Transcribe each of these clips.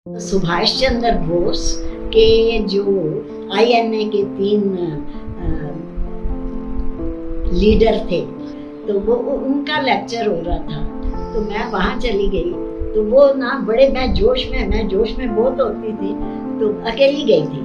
सुभाष चंद्र बोस के जो आईएनए के 3 लीडर थे, तो वो उनका लेक्चर हो रहा था, तो मैं वहाँ चली गई। तो वो ना बड़े मैं जोश में बहुत होती थी, तो अकेली गई थी।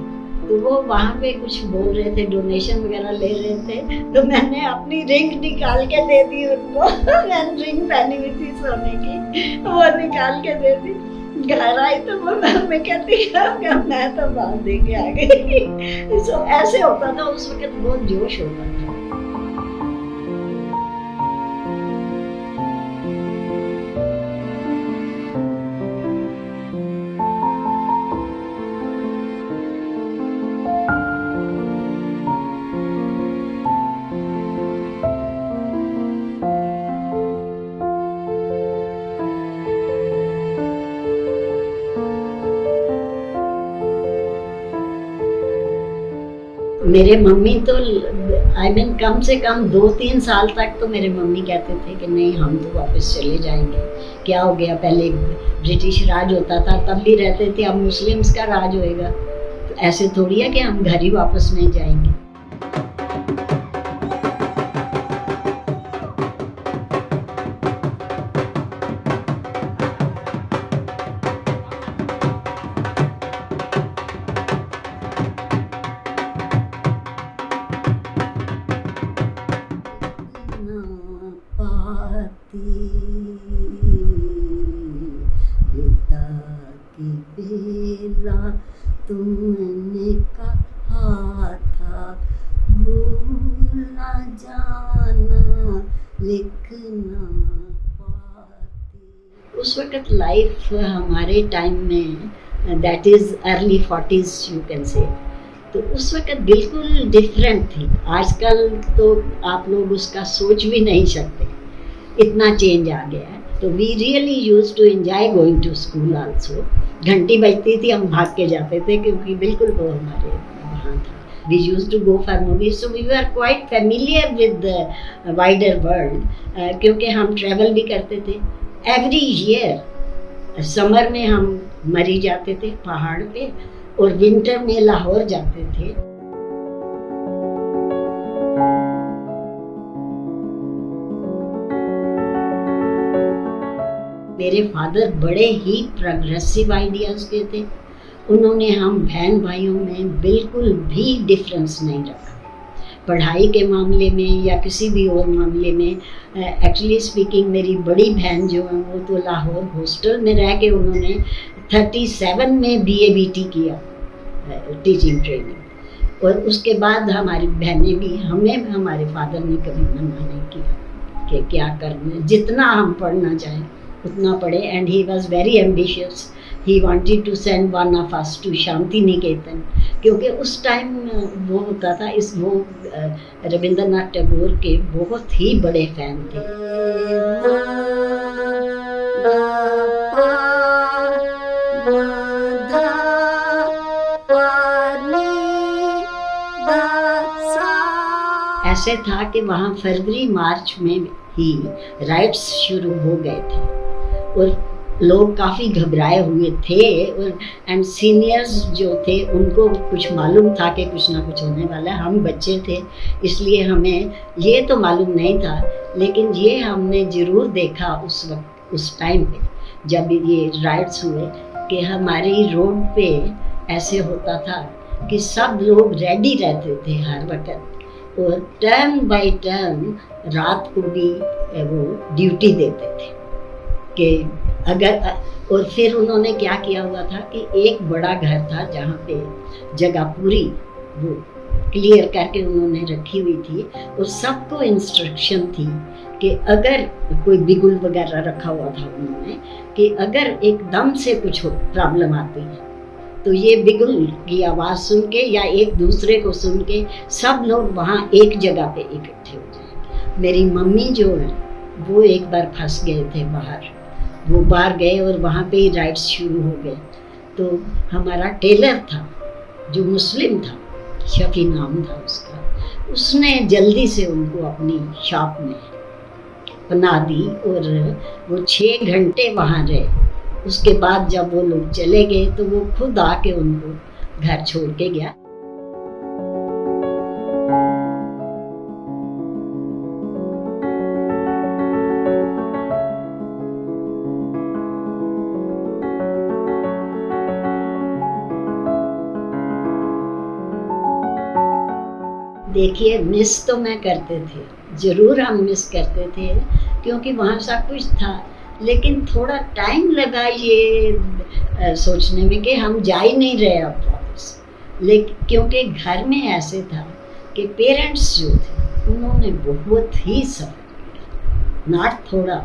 तो वो वहाँ पे कुछ बोल रहे थे, डोनेशन वगैरह ले रहे थे, तो मैंने अपनी रिंग निकाल के दे दी उनको। मैंने रिंग पहनी हुई थी सोने की, वो निकाल के दे दी। घर आई तो वो मैं कहती मैं तो बात दे के आ गई। तो ऐसे होता था उस वक्त, बहुत जोश होता था। मेरे मम्मी तो कम से कम 2-3 साल तक तो मेरे मम्मी कहते थे कि नहीं, हम तो वापस चले जाएंगे। क्या हो गया, पहले ब्रिटिश राज होता था तब भी रहते थे, अब मुस्लिम्स का राज होएगा, तो ऐसे थोड़ी है कि हम घर ही वापस नहीं जाएंगे। तुमने कहा था भूल ना जाना, लिखना पाती। उस वक्त लाइफ हमारे टाइम में, that is early 40s you can say, तो उस वक्त बिल्कुल डिफरेंट थी। आजकल तो आप लोग उसका सोच भी नहीं सकते, इतना चेंज आ गया है। तो we really use to enjoy going to school also. घंटी बजती थी, हम भाग के जाते थे, क्योंकि बिल्कुल वो हमारे वहाँ था। We use to go for movies, so we were quite familiar with the wider world, क्योंकि हम ट्रेवल भी करते थे एवरी ईयर। समर में हम मरी जाते थे पहाड़ पे, और विंटर में लाहौर जाते थे। मेरे फादर बड़े ही प्रोग्रेसिव आइडियाज के थे। उन्होंने हम बहन भाइयों में बिल्कुल भी डिफरेंस नहीं रखा, पढ़ाई के मामले में या किसी भी और मामले में। एक्चुअली स्पीकिंग, मेरी बड़ी बहन जो है वो तो लाहौर हॉस्टल में रह के उन्होंने 37 में BA-BT किया, टीचिंग ट्रेनिंग। और उसके बाद हमारी बहनें भी, हमें हमारे फादर ने कभी मना नहीं किया कि क्या करना, जितना हम पढ़ना चाहें उतना पढ़े। And he was very ambitious, he wanted to send one of us to Shanti Niketan, क्योंकि उस टाइम वो होता था, वो रविंद्रनाथ टैगोर के बहुत ही बड़े फैन थे। ऐसे था कि वहाँ फरवरी मार्च में ही राइट्स शुरू हो गए थे, और लोग काफ़ी घबराए हुए थे। और एंड सीनियर्स जो थे उनको कुछ मालूम था कि कुछ ना कुछ होने वाला है। हम बच्चे थे, इसलिए हमें ये तो मालूम नहीं था, लेकिन ये हमने ज़रूर देखा उस वक्त, उस टाइम पे जब ये राइट्स हुए, कि हमारी रोड पे ऐसे होता था कि सब लोग रेडी रहते थे हर वक्त, और टर्न बाय टर्न रात को भी वो ड्यूटी देते थे कि अगर। और फिर उन्होंने क्या किया हुआ था कि एक बड़ा घर था जहाँ पे जगह पूरी वो क्लियर करके उन्होंने रखी हुई थी, और सबको इंस्ट्रक्शन थी कि अगर कोई बिगुल वगैरह रखा हुआ था उन्होंने, कि अगर एकदम से कुछ प्रॉब्लम आती है तो ये बिगुल की आवाज़ सुन के या एक दूसरे को सुन के सब लोग वहाँ एक जगह पे इकट्ठे हो जाएंगे। मेरी मम्मी जो है वो एक बार फंस गए थे बाहर, वो बाहर गए और वहाँ पे ही राइट्स शुरू हो गए। तो हमारा टेलर था जो मुस्लिम था, शफी नाम था उसका, उसने जल्दी से उनको अपनी शॉप में पना दी, और वो 6 घंटे वहाँ रहे। उसके बाद जब वो लोग चले गए तो वो खुद आके उनको घर छोड़ के गया। देखिए, मिस तो मैं करते थे, ज़रूर हम मिस करते थे, क्योंकि वहाँ सब कुछ था, लेकिन थोड़ा टाइम लगा ये सोचने में कि हम जा ही नहीं रहे अब वापस। लेकिन क्योंकि घर में ऐसे था कि पेरेंट्स जो थे उन्होंने बहुत ही सफ़र किया, नॉट थोड़ा,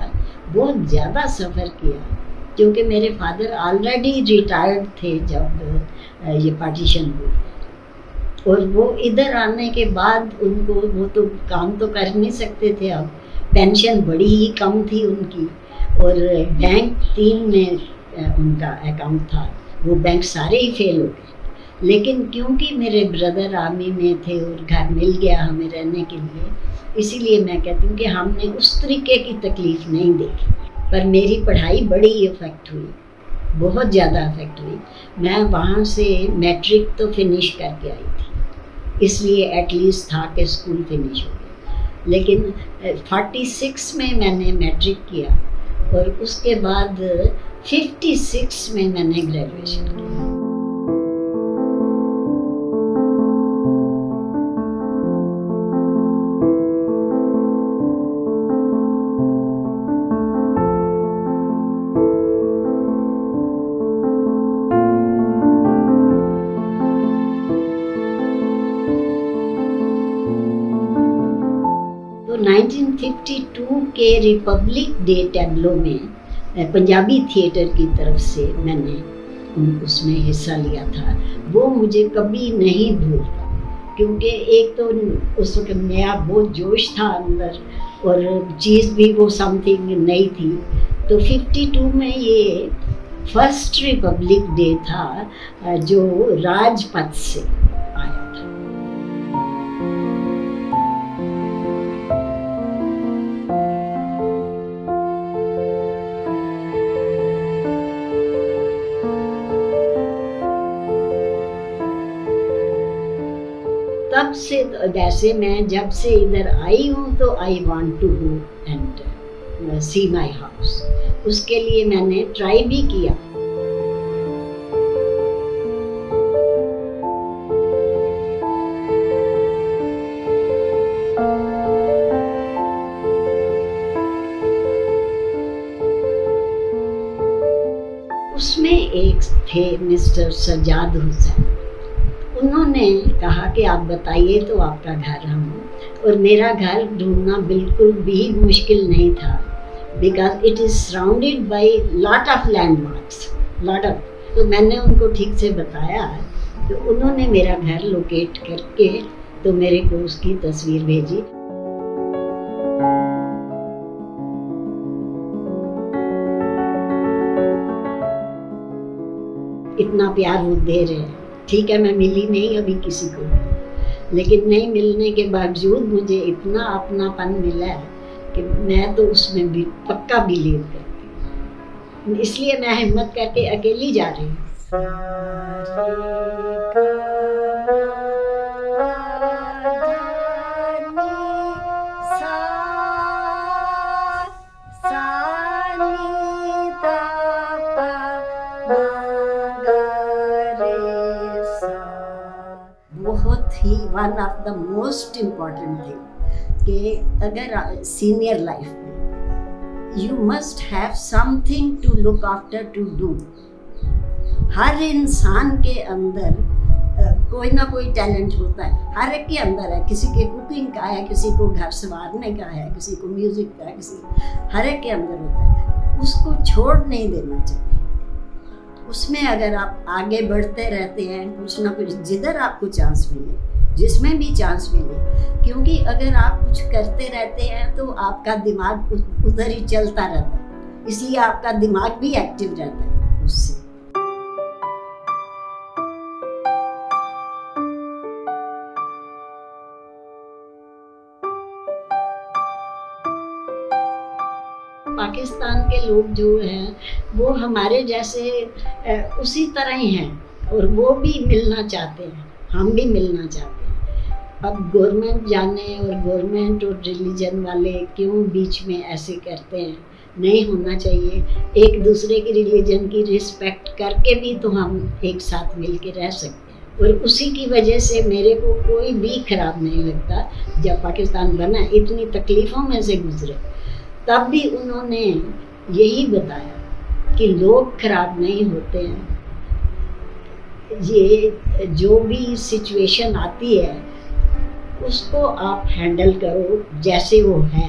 बहुत ज़्यादा सफ़र किया, क्योंकि मेरे फादर ऑलरेडी रिटायर्ड थे जब ये पार्टीशन हुई, और वो इधर आने के बाद उनको, वो तो काम तो कर नहीं सकते थे, अब पेंशन बड़ी ही कम थी उनकी, और बैंक 3 में उनका अकाउंट था, वो बैंक सारे ही फेल हो गए। लेकिन क्योंकि मेरे ब्रदर आर्मी में थे और घर मिल गया हमें रहने के लिए, इसीलिए मैं कहती हूँ कि हमने उस तरीके की तकलीफ़ नहीं देखी। पर मेरी पढ़ाई बड़ी इफ़ेक्ट हुई, बहुत ज़्यादा इफ़ेक्ट हुई। मैं वहाँ से मैट्रिक तो फिनिश करके आई थी, इसलिए एटलीस्ट था कि स्कूल फिनिश हो गया। लेकिन 46 में मैंने मैट्रिक किया और उसके बाद 56 में मैंने ग्रेजुएशन किया। तो 1952 के रिपब्लिक डे टैब्लो में पंजाबी थिएटर की तरफ से मैंने उसमें हिस्सा लिया था। वो मुझे कभी नहीं भूलता, क्योंकि एक तो उस वक्त नया बहुत जोश था अंदर, और चीज़ भी वो समथिंग नई थी। तो 52 में ये फर्स्ट रिपब्लिक डे था जो राजपथ से आया था। तब से वैसे मैं जब से इधर आई हूँ तो I want to go and see my house. उसके लिए मैंने ट्राई भी किया। उसमें एक थे मिस्टर सज्जाद हुसैन, उन्होंने कहा कि आप बताइए तो आपका घर हम, और मेरा घर ढूंढना बिल्कुल भी मुश्किल नहीं था, because it is surrounded by lot of landmarks, lot of. तो मैंने उनको ठीक से बताया, तो उन्होंने मेरा घर लोकेट करके तो मेरे को उसकी तस्वीर भेजी। इतना प्यार वो दे रहे हैं। ठीक है, मैं मिली नहीं अभी किसी को, लेकिन नहीं मिलने के बावजूद मुझे इतना अपनापन मिला है कि मैं तो उसमें भी पक्का बिलीव करती हूँ। इसलिए मैं हिम्मत करके अकेली जा रही हूँ। बहुत ही one of the most important thing कि अगर सीनियर लाइफ में you must have something to look after to do. हर इंसान के अंदर कोई ना कोई टैलेंट होता है, हर एक के अंदर है। किसी के कुकिंग का है, किसी को घर संवारने का है, किसी को म्यूजिक का है, हर एक के अंदर होता है। उसको छोड़ नहीं देना चाहिए। उसमें अगर आप आगे बढ़ते रहते हैं, कुछ ना कुछ, जिधर आपको चांस मिले, जिसमें भी चांस मिले, क्योंकि अगर आप कुछ करते रहते हैं तो आपका दिमाग उधर ही चलता रहता है, इसलिए आपका दिमाग भी एक्टिव रहता है उससे। पाकिस्तान के लोग जो हैं वो हमारे जैसे उसी तरह ही हैं और वो भी मिलना चाहते हैं, हम भी मिलना चाहते हैं। अब गवर्नमेंट जाने और गवर्नमेंट और रिलीजन वाले क्यों बीच में ऐसे करते हैं, नहीं होना चाहिए। एक दूसरे की रिलीजन की रिस्पेक्ट करके भी तो हम एक साथ मिल के रह सकते हैं। और उसी की वजह से मेरे को कोई भी खराब नहीं लगता। जब पाकिस्तान बना इतनी तकलीफ़ों में से गुजरे, तब भी उन्होंने यही बताया कि लोग खराब नहीं होते हैं, ये जो भी सिचुएशन आती है उसको आप हैंडल करो जैसे वो है।